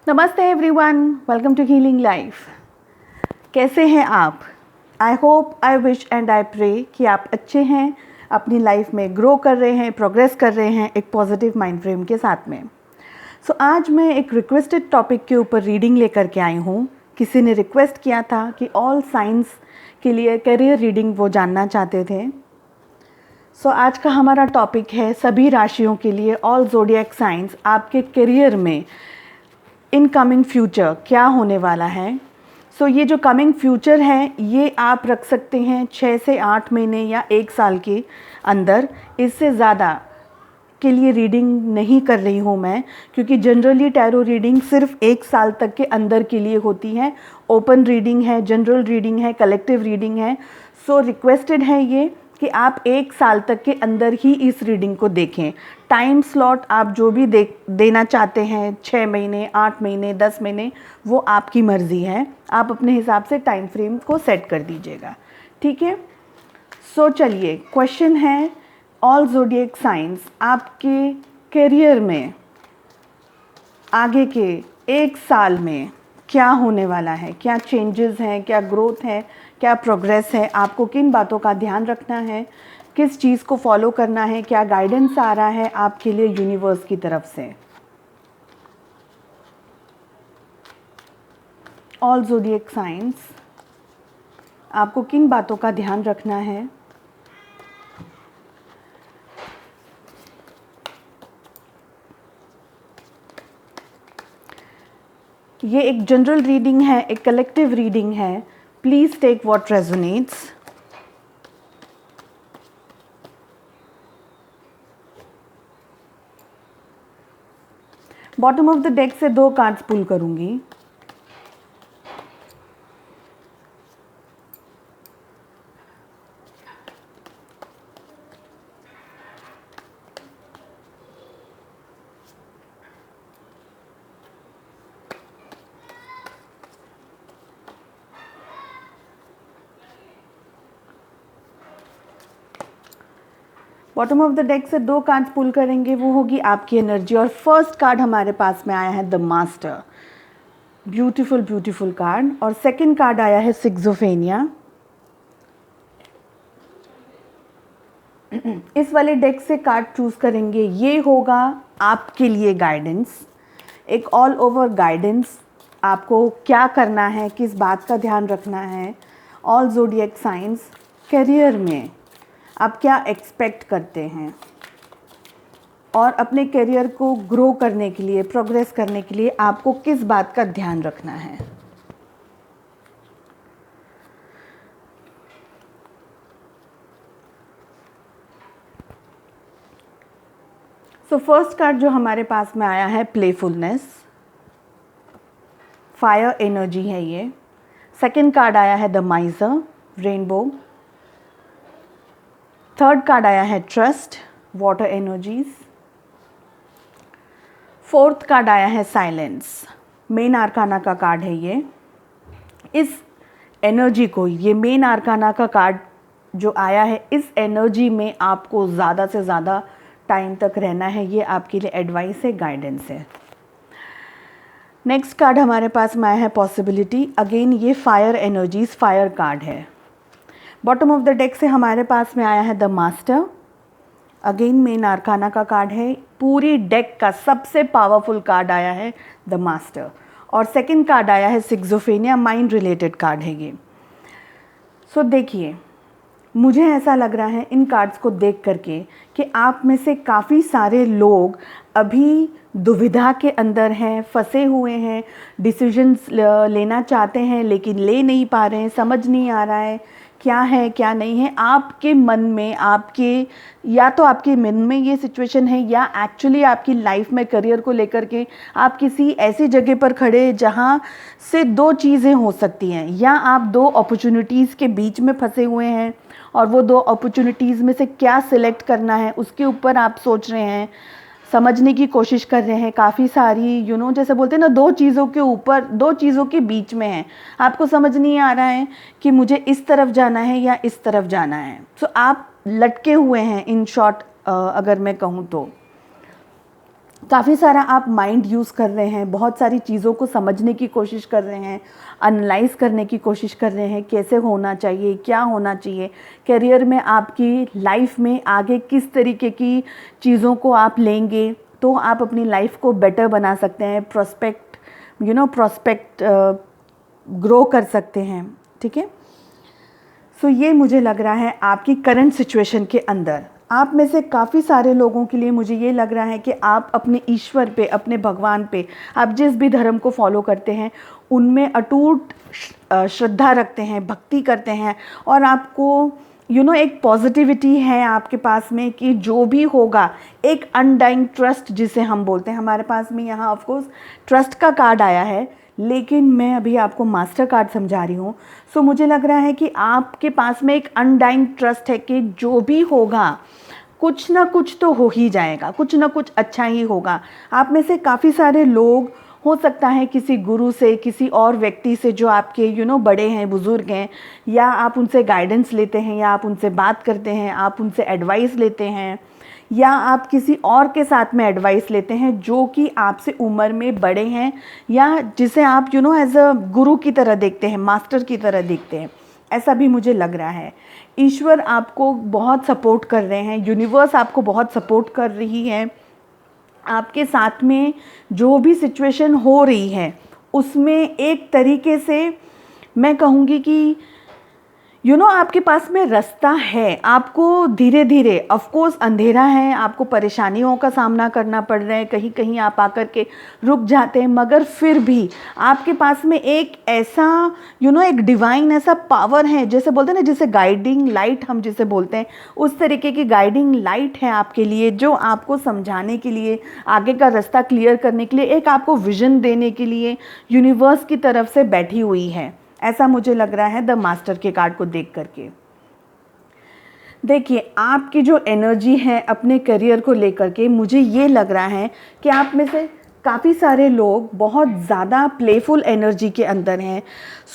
नमस्ते everyone, welcome to healing life. कैसे हैं आप? I hope, I wish and I pray कि आप अच्छे हैं, अपनी लाइफ में ग्रो कर रहे हैं, प्रोग्रेस कर रहे हैं एक पॉजिटिव माइंड फ्रेम के साथ में। आज मैं एक रिक्वेस्टेड टॉपिक के ऊपर रीडिंग लेकर के आई हूँ। किसी ने रिक्वेस्ट किया था कि ऑल साइंस के लिए करियर रीडिंग वो जानना चाहते थे। आज का हमारा टॉपिक है सभी राशियों के लिए ऑल ज़ोडिएक साइंस आपके करियर में इनकमिंग फ्यूचर क्या होने वाला है। ये जो कमिंग फ्यूचर है ये आप रख सकते हैं 6 से 8 महीने या 1 साल के अंदर। इससे ज़्यादा के लिए रीडिंग नहीं कर रही हूँ मैं, क्योंकि जनरली टैरो रीडिंग सिर्फ 1 साल तक के अंदर के लिए होती है। ओपन रीडिंग है, जनरल रीडिंग है, कलेक्टिव रीडिंग है। रिक्वेस्टेड है ये कि आप 1 साल तक के अंदर ही इस रीडिंग को देखें। टाइम स्लॉट आप जो भी देना चाहते हैं, 6 महीने, 8 महीने, 10 महीने, वो आपकी मर्ज़ी है। आप अपने हिसाब से टाइम फ्रेम को सेट कर दीजिएगा, ठीक है। चलिए, क्वेश्चन है ऑल ज़ोडिएक साइंस आपके करियर में आगे के 1 साल में क्या होने वाला है, क्या चेंजेस हैं, क्या ग्रोथ है, क्या प्रोग्रेस है, आपको किन बातों का ध्यान रखना है, किस चीज़ को फॉलो करना है, क्या गाइडेंस आ रहा है आपके लिए यूनिवर्स की तरफ से। ऑल ज़ोडिएक साइंस आपको किन बातों का ध्यान रखना है। ये एक जनरल रीडिंग है, एक कलेक्टिव रीडिंग है। Please take what resonates. Bottom of the deck से 2 कार्ड्स पुल करूंगी। बॉटम ऑफ द डेक से 2 कार्ड्स पुल करेंगे, वो होगी आपकी एनर्जी। और फर्स्ट कार्ड हमारे पास में आया है the master, beautiful beautiful card. और सेकंड कार्ड आया है सिक्सोफेनिया। इस वाले डेक से कार्ड चूज करेंगे, ये होगा आपके लिए गाइडेंस, एक ऑल ओवर गाइडेंस। आपको क्या करना है, किस बात का ध्यान रखना है। ऑल ज़ोडिएक साइंस करियर में आप क्या एक्सपेक्ट करते हैं और अपने करियर को ग्रो करने के लिए, प्रोग्रेस करने के लिए आपको किस बात का ध्यान रखना है। फर्स्ट कार्ड जो हमारे पास में आया है प्लेफुलनेस, फायर एनर्जी है ये। सेकंड कार्ड आया है द माइजर, रेनबो। थर्ड कार्ड आया है trust, water energies. Fourth card आया है साइलेंस, मेन आर्काना का कार्ड है ये। इस एनर्जी को, ये मेन आर्काना का कार्ड जो आया है, इस एनर्जी में आपको ज़्यादा से ज़्यादा टाइम तक रहना है। ये आपके लिए एडवाइस है, गाइडेंस है। नेक्स्ट कार्ड हमारे पास में आया है पॉसिबिलिटी। अगेन ये फायर एनर्जीज, फायर कार्ड है। बॉटम ऑफ द डेक से हमारे पास में आया है द मास्टर, अगेन मेन आर्काना का कार्ड है। पूरी डेक का सबसे पावरफुल कार्ड आया है द मास्टर। और सेकंड कार्ड आया है सिक्सोफेनिया, माइंड रिलेटेड कार्ड है ये। देखिए, मुझे ऐसा लग रहा है इन कार्ड्स को देख करके कि आप में से काफ़ी सारे लोग अभी दुविधा के अंदर हैं, फंसे हुए हैं, डिसीजंस लेना चाहते हैं लेकिन ले नहीं पा रहे हैं, समझ नहीं आ रहा है क्या है क्या नहीं है। आपके मन में, आपके या तो आपके मन में ये सिचुएशन है, या एक्चुअली आपकी लाइफ में करियर को लेकर के आप किसी ऐसी जगह पर खड़े जहाँ से 2 चीज़ें हो सकती हैं। या आप 2 अपॉर्चुनिटीज़ के बीच में फंसे हुए हैं और वो 2 अपॉर्चुनिटीज़ में से क्या सिलेक्ट करना है उसके ऊपर आप सोच रहे हैं, समझने की कोशिश कर रहे हैं। काफ़ी सारी जैसे बोलते हैं ना, 2 चीज़ों के ऊपर, 2 चीज़ों के बीच में है। आपको समझ नहीं आ रहा है कि मुझे इस तरफ जाना है या इस तरफ जाना है। आप लटके हुए हैं इन शॉर्ट, अगर मैं कहूँ तो। काफ़ी सारा आप माइंड यूज़ कर रहे हैं, बहुत सारी चीज़ों को समझने की कोशिश कर रहे हैं, एनालाइज करने की कोशिश कर रहे हैं, कैसे होना चाहिए, क्या होना चाहिए करियर में, आपकी लाइफ में आगे किस तरीके की चीज़ों को आप लेंगे तो आप अपनी लाइफ को बेटर बना सकते हैं, प्रोस्पेक्ट ग्रो कर सकते हैं। ठीक है, सो ये मुझे लग रहा है आपकी करंट सिचुएशन के अंदर आप में से काफ़ी सारे लोगों के लिए मुझे ये लग रहा है कि आप अपने ईश्वर पे, अपने भगवान पे, आप जिस भी धर्म को फॉलो करते हैं उनमें अटूट श्रद्धा रखते हैं, भक्ति करते हैं, और आपको एक पॉजिटिविटी है आपके पास में कि जो भी होगा, एक अनडाइंग ट्रस्ट जिसे हम बोलते हैं। हमारे पास में यहाँ ऑफकोर्स ट्रस्ट का कार्ड आया है, लेकिन मैं अभी आपको मास्टर कार्ड समझा रही हूँ। सो मुझे लग रहा है कि आपके पास में एक अनडाइंग ट्रस्ट है कि जो भी होगा कुछ ना कुछ तो हो ही जाएगा, कुछ ना कुछ अच्छा ही होगा। आप में से काफ़ी सारे लोग, हो सकता है किसी गुरु से, किसी और व्यक्ति से जो आपके बड़े हैं, बुज़ुर्ग हैं, या आप उनसे गाइडेंस लेते हैं, या आप उनसे बात करते हैं, आप उनसे एडवाइस लेते हैं, या आप किसी और के साथ में एडवाइस लेते हैं जो कि आपसे उम्र में बड़े हैं, या जिसे आप एज अ गुरु की तरह देखते हैं, मास्टर की तरह देखते हैं। ऐसा भी मुझे लग रहा है। ईश्वर आपको बहुत सपोर्ट कर रहे हैं, यूनिवर्स आपको बहुत सपोर्ट कर रही है। आपके साथ में जो भी सिचुएशन हो रही है उसमें एक तरीके से मैं कहूँगी कि आपके पास में रास्ता है। आपको धीरे धीरे, ऑफ कोर्स अंधेरा है, आपको परेशानियों का सामना करना पड़ रहा है, कहीं कहीं आप आकर के रुक जाते हैं, मगर फिर भी आपके पास में एक ऐसा एक डिवाइन ऐसा पावर है, जैसे बोलते हैं ना, जैसे गाइडिंग लाइट हम जिसे बोलते हैं, उस तरीके की गाइडिंग लाइट है आपके लिए, जो आपको समझाने के लिए, आगे का रास्ता क्लियर करने के लिए, एक आपको विजन देने के लिए यूनिवर्स की तरफ से बैठी हुई है। ऐसा मुझे लग रहा है द मास्टर के कार्ड को देख करके। देखिए, आपकी जो एनर्जी है अपने करियर को लेकर के, मुझे ये लग रहा है कि आप में से काफ़ी सारे लोग बहुत ज़्यादा प्लेफुल एनर्जी के अंदर हैं,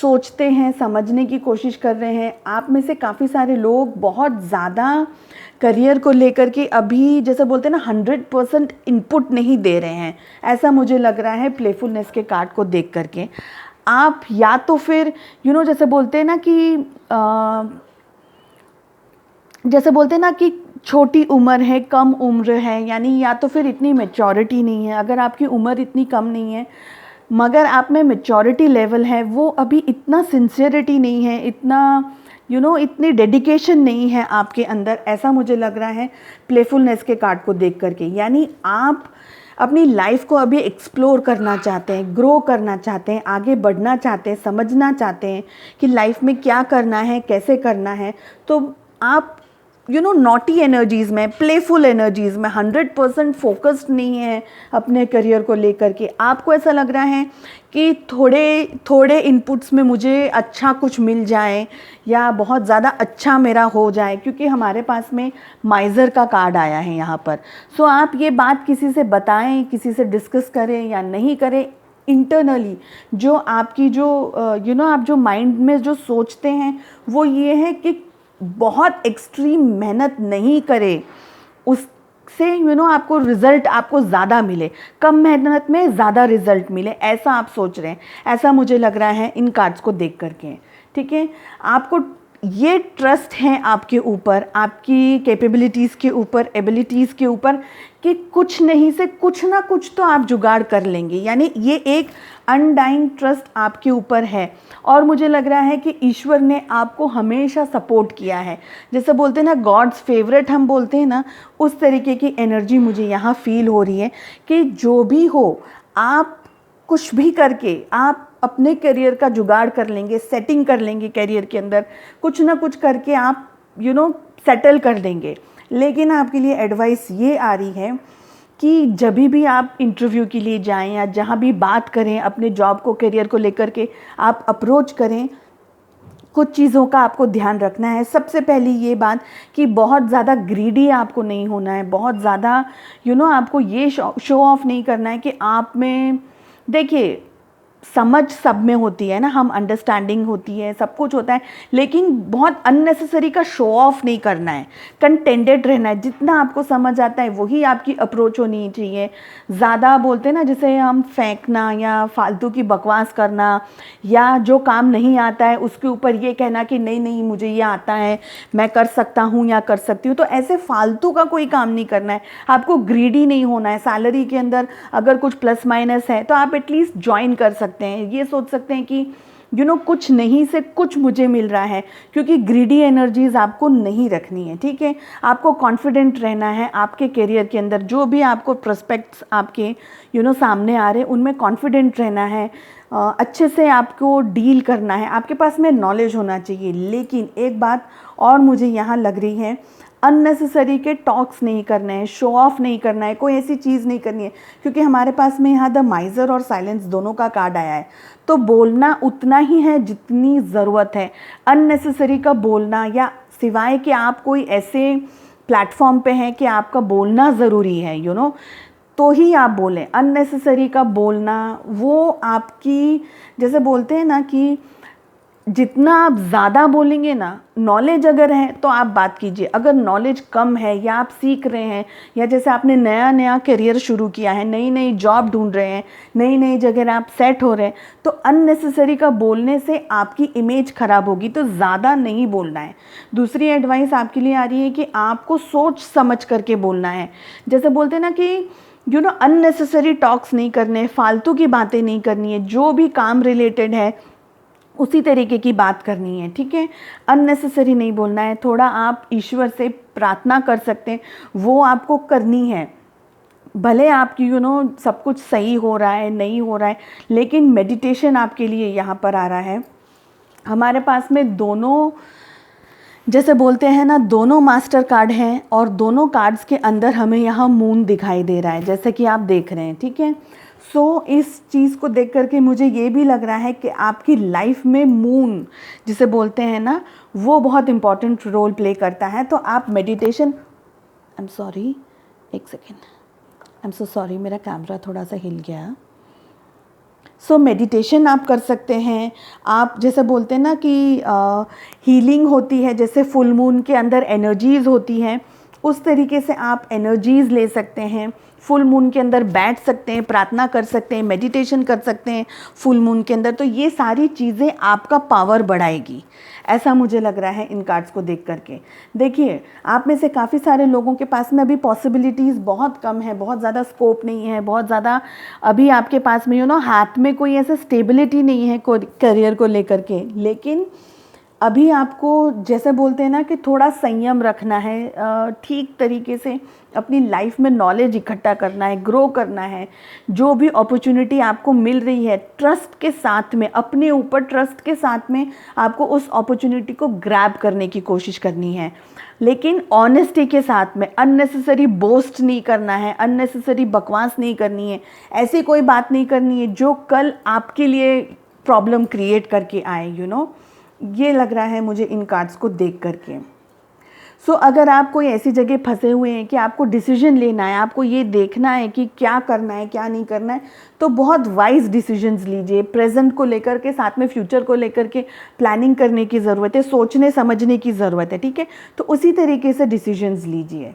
सोचते हैं, समझने की कोशिश कर रहे हैं। आप में से काफ़ी सारे लोग बहुत ज़्यादा करियर को लेकर के अभी, जैसे बोलते हैं ना, 100% इनपुट नहीं दे रहे हैं। ऐसा मुझे लग रहा है प्लेफुलनेस के कार्ड को देख करके। आप या तो फिर जैसे बोलते हैं ना कि छोटी उम्र है, कम उम्र है, यानी या तो फिर इतनी मैच्योरिटी नहीं है। अगर आपकी उम्र इतनी कम नहीं है मगर आप में मैच्योरिटी लेवल है, वो अभी इतना सिंसियरिटी नहीं है, इतना इतनी डेडिकेशन नहीं है आपके अंदर। ऐसा मुझे लग रहा है प्लेफुलनेस के कार्ड को देख करके। यानी आप अपनी लाइफ को अभी एक्सप्लोर करना चाहते हैं, ग्रो करना चाहते हैं, आगे बढ़ना चाहते हैं, समझना चाहते हैं कि लाइफ में क्या करना है, कैसे करना है। तो आप नॉटी एनर्जीज़ में, प्लेफुल एनर्जीज़ में 100% फोकस्ड नहीं है अपने करियर को लेकर के। आपको ऐसा लग रहा है कि थोड़े इनपुट्स में मुझे अच्छा कुछ मिल जाए, या बहुत ज़्यादा अच्छा मेरा हो जाए, क्योंकि हमारे पास में माइज़र का कार्ड आया है यहाँ पर। सो आप ये बात किसी से बताएं, किसी से डिस्कस करें या नहीं करें, इंटरनली जो आपकी आप जो माइंड में जो सोचते हैं वो ये है कि बहुत एक्सट्रीम मेहनत नहीं करें, उससे आपको रिज़ल्ट आपको ज़्यादा मिले, कम मेहनत में ज़्यादा रिज़ल्ट मिले, ऐसा आप सोच रहे हैं। ऐसा मुझे लग रहा है इन कार्ड्स को देख करके। ठीक है, आपको ये ट्रस्ट है आपके ऊपर, आपकी कैपेबिलिटीज़ के ऊपर, एबिलिटीज़ के ऊपर, कि कुछ नहीं से कुछ ना कुछ तो आप जुगाड़ कर लेंगे। यानी ये एक अनडाइंग ट्रस्ट आपके ऊपर है। और मुझे लग रहा है कि ईश्वर ने आपको हमेशा सपोर्ट किया है, जैसे बोलते हैं ना गॉड्स फेवरेट हम बोलते हैं ना, उस तरीके की एनर्जी मुझे यहाँ फील हो रही है कि जो भी हो, आप कुछ भी करके आप अपने करियर का जुगाड़ कर लेंगे, सेटिंग कर लेंगे करियर के अंदर, कुछ ना कुछ करके आप सेटल कर देंगे। लेकिन आपके लिए एडवाइस ये आ रही है कि जब भी आप इंटरव्यू के लिए जाएं या जहाँ भी बात करें, अपने जॉब को, करियर को लेकर के आप अप्रोच करें, कुछ चीज़ों का आपको ध्यान रखना है। सबसे पहली ये बात कि बहुत ज़्यादा ग्रीडी आपको नहीं होना है, बहुत ज़्यादा आपको ये शो ऑफ नहीं करना है कि आप में, देखिए, समझ सब में होती है ना, हम अंडरस्टैंडिंग होती है, सब कुछ होता है, लेकिन बहुत अननेसेसरी का शो ऑफ नहीं करना है, कंटेंटेड रहना है। जितना आपको समझ आता है वही आपकी अप्रोच होनी चाहिए। ज़्यादा बोलते हैं ना जिसे हम फेंकना या फालतू की बकवास करना, या जो काम नहीं आता है उसके ऊपर ये कहना कि नहीं नहीं मुझे ये आता है, मैं कर सकता हूँ या कर सकती हूँ, तो ऐसे फालतू का कोई काम नहीं करना है। आपको ग्रीडी नहीं होना है। सैलरी के अंदर अगर कुछ प्लस माइनस है तो आप एटलीस्ट ज्वाइन कर सकते हैं, ये सोच सकते हैं कि कुछ नहीं से कुछ मुझे मिल रहा है, क्योंकि ग्रीडी एनर्जीज आपको नहीं रखनी है, ठीक है। आपको कॉन्फिडेंट रहना है आपके करियर के अंदर, जो भी आपको प्रोस्पेक्ट्स आपके सामने आ रहे हैं उनमें कॉन्फिडेंट रहना है, अच्छे से आपको डील करना है, आपके पास में नॉलेज होना चाहिए। लेकिन एक बात और मुझे यहाँ लग रही है, अननेसेसरी के टॉक्स नहीं करने हैं, शो ऑफ नहीं करना है, कोई ऐसी चीज़ नहीं करनी है, क्योंकि हमारे पास में यहाँ द माइजर और साइलेंस दोनों का कार्ड आया है। तो बोलना उतना ही है जितनी ज़रूरत है। अननेसेसरी का बोलना, या सिवाय कि आप कोई ऐसे प्लेटफॉर्म पे हैं कि आपका बोलना ज़रूरी है तो ही आप बोलें। अननेसेसरी का बोलना वो आपकी, जैसे बोलते हैं ना कि जितना आप ज़्यादा बोलेंगे ना, नॉलेज अगर है तो आप बात कीजिए, अगर नॉलेज कम है या आप सीख रहे हैं, या जैसे आपने नया नया करियर शुरू किया है, नई नई जॉब ढूंढ रहे हैं, नई नई जगह आप सेट हो रहे हैं, तो अननेसेसरी का बोलने से आपकी इमेज ख़राब होगी, तो ज़्यादा नहीं बोलना है। दूसरी एडवाइस आपके लिए आ रही है कि आपको सोच समझ करके बोलना है। जैसे बोलते हैं ना कि अननेसेसरी टॉक्स नहीं करने, फालतू की बातें नहीं करनी है, जो भी काम रिलेटेड है उसी तरीके की बात करनी है, ठीक है। अननेसेसरी नहीं बोलना है। थोड़ा आप ईश्वर से प्रार्थना कर सकते हैं, वो आपको करनी है। भले आपकी सब कुछ सही हो रहा है नहीं हो रहा है, लेकिन मेडिटेशन आपके लिए यहाँ पर आ रहा है। हमारे पास में दोनों, जैसे बोलते हैं ना, दोनों मास्टर कार्ड हैं, और दोनों कार्ड्स के अंदर हमें यहाँ मून दिखाई दे रहा है, जैसे कि आप देख रहे हैं, ठीक है। इस चीज़ को देख करके मुझे ये भी लग रहा है कि आपकी लाइफ में मून जिसे बोलते हैं ना, वो बहुत इम्पॉर्टेंट रोल प्ले करता है। तो आप मेडिटेशन, आई एम सॉरी, एक second, I am so sorry, मेरा कैमरा थोड़ा सा हिल गया। मेडिटेशन आप कर सकते हैं। आप जैसे बोलते हैं ना कि हीलिंग होती है, जैसे फुल मून के अंदर एनर्जीज़ होती हैं, उस तरीके से आप एनर्जीज़ ले सकते हैं। फुल मून के अंदर बैठ सकते हैं, प्रार्थना कर सकते हैं, मेडिटेशन कर सकते हैं फुल मून के अंदर। तो ये सारी चीज़ें आपका पावर बढ़ाएगी, ऐसा मुझे लग रहा है इन कार्ड्स को देख करके। देखिए, आप में से काफ़ी सारे लोगों के पास में अभी पॉसिबिलिटीज़ बहुत कम है, बहुत ज़्यादा स्कोप नहीं है, बहुत ज़्यादा अभी आपके पास में हाथ में कोई ऐसे स्टेबिलिटी नहीं है करियर को लेकर के। लेकिन अभी आपको जैसे बोलते हैं ना कि थोड़ा संयम रखना है, ठीक तरीके से अपनी लाइफ में नॉलेज इकट्ठा करना है, ग्रो करना है। जो भी अपॉर्चुनिटी आपको मिल रही है, ट्रस्ट के साथ में, अपने ऊपर ट्रस्ट के साथ में आपको उस अपॉर्चुनिटी को ग्रैब करने की कोशिश करनी है, लेकिन ऑनेस्टी के साथ में। अननेसेसरी बोस्ट नहीं करना है, अननेसेसरी बकवास नहीं करनी है, ऐसी कोई बात नहीं करनी है जो कल आपके लिए प्रॉब्लम क्रिएट करके आए। ये लग रहा है मुझे इन कार्ड्स को देख करके। अगर आप कोई ऐसी जगह फंसे हुए हैं कि आपको डिसीजन लेना है, आपको ये देखना है कि क्या करना है क्या नहीं करना है, तो बहुत वाइज डिसीजंस लीजिए। प्रेजेंट को लेकर के, साथ में फ्यूचर को लेकर के प्लानिंग करने की ज़रूरत है, सोचने समझने की ज़रूरत है, ठीक है। तो उसी तरीके से डिसीजंस लीजिए।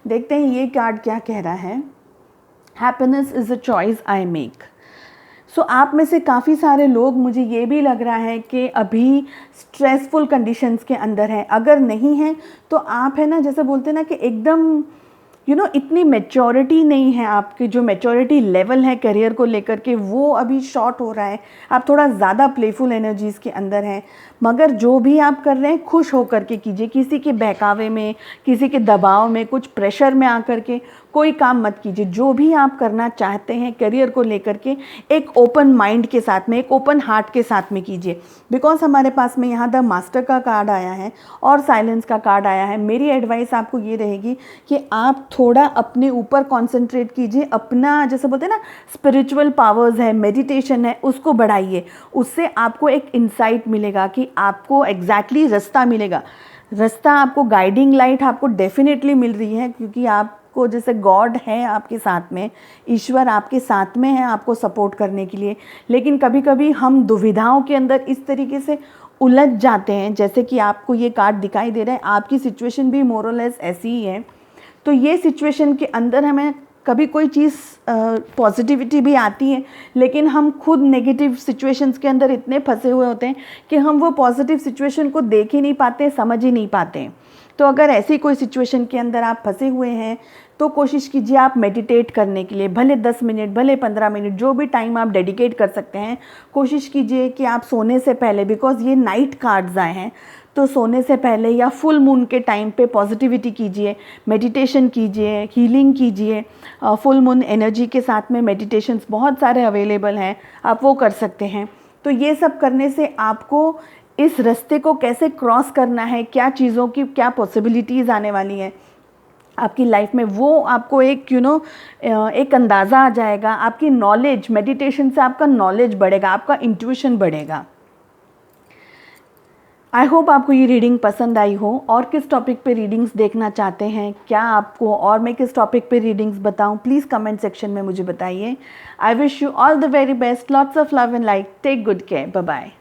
देखते हैं ये कार्ड क्या कह रहा है। Happiness is a choice I make. आप में से काफ़ी सारे लोग, मुझे ये भी लग रहा है कि अभी स्ट्रेसफुल कंडीशंस के अंदर हैं। अगर नहीं हैं तो आप है ना, जैसे बोलते हैं ना कि एकदम इतनी मैच्योरिटी नहीं है, आपकी जो मैच्योरिटी लेवल है करियर को लेकर के वो अभी शॉर्ट हो रहा है। आप थोड़ा ज़्यादा प्लेफुल एनर्जीज़ के अंदर हैं। मगर जो भी आप कर रहे हैं खुश होकर के कीजिए, किसी के बहकावे में, किसी के दबाव में, कुछ प्रेशर में आकर के कोई काम मत कीजिए। जो भी आप करना चाहते हैं करियर को लेकर के, एक ओपन माइंड के साथ में, एक ओपन हार्ट के साथ में कीजिए। बिकॉज हमारे पास में यहाँ द मास्टर का कार्ड आया है और साइलेंस का कार्ड आया है। मेरी एडवाइस आपको ये रहेगी कि आप थोड़ा अपने ऊपर कॉन्सेंट्रेट कीजिए, अपना जैसे बोलते हैं ना स्पिरिचुअल पावर्स है, मेडिटेशन है, उसको बढ़ाइए। उससे आपको एक इंसाइट मिलेगा कि आपको एग्जैक्टली रास्ता मिलेगा। रास्ता आपको, गाइडिंग लाइट आपको डेफिनेटली मिल रही है, क्योंकि आप आपको जैसे गॉड है आपके साथ में, ईश्वर आपके साथ में है आपको सपोर्ट करने के लिए, लेकिन कभी कभी हम दुविधाओं के अंदर इस तरीके से उलझ जाते हैं, जैसे कि आपको ये कार्ड दिखाई दे रहा है, आपकी सिचुएशन भी मोर और लेस ऐसी ही है। तो ये सिचुएशन के अंदर हमें कभी कोई चीज़ पॉजिटिविटी भी आती है, लेकिन हम खुद नेगेटिव सिचुएशंस के अंदर इतने फंसे हुए होते हैं कि हम वो पॉजिटिव सिचुएशन को देख ही नहीं पाते, समझ ही नहीं पाते। तो अगर ऐसी कोई सिचुएशन के अंदर आप फंसे हुए हैं तो कोशिश कीजिए आप मेडिटेट करने के लिए, भले 10 मिनट भले 15 मिनट जो भी टाइम आप डेडिकेट कर सकते हैं, कोशिश कीजिए कि आप सोने से पहले, बिकॉज ये नाइट कार्ड्स आए हैं, तो सोने से पहले या फुल मून के टाइम पे पॉजिटिविटी कीजिए, मेडिटेशन कीजिए, हीलिंग कीजिए। फुल मून एनर्जी के साथ में मेडिटेशंस बहुत सारे अवेलेबल हैं, आप वो कर सकते हैं। तो ये सब करने से आपको इस रास्ते को कैसे क्रॉस करना है, क्या चीज़ों की क्या पॉसिबिलिटीज़ आने वाली हैं आपकी लाइफ में, वो आपको एक एक अंदाज़ा आ जाएगा। आपकी नॉलेज, मेडिटेशन से आपका नॉलेज बढ़ेगा, आपका इंट्यूशन बढ़ेगा। आई होप आपको ये रीडिंग पसंद आई हो। और किस टॉपिक पे रीडिंग्स देखना चाहते हैं, क्या आपको और मैं किस टॉपिक पे रीडिंग्स बताऊं, प्लीज़ कमेंट सेक्शन में मुझे बताइए। I wish you all the very best, lots of love and light, take good care, bye bye.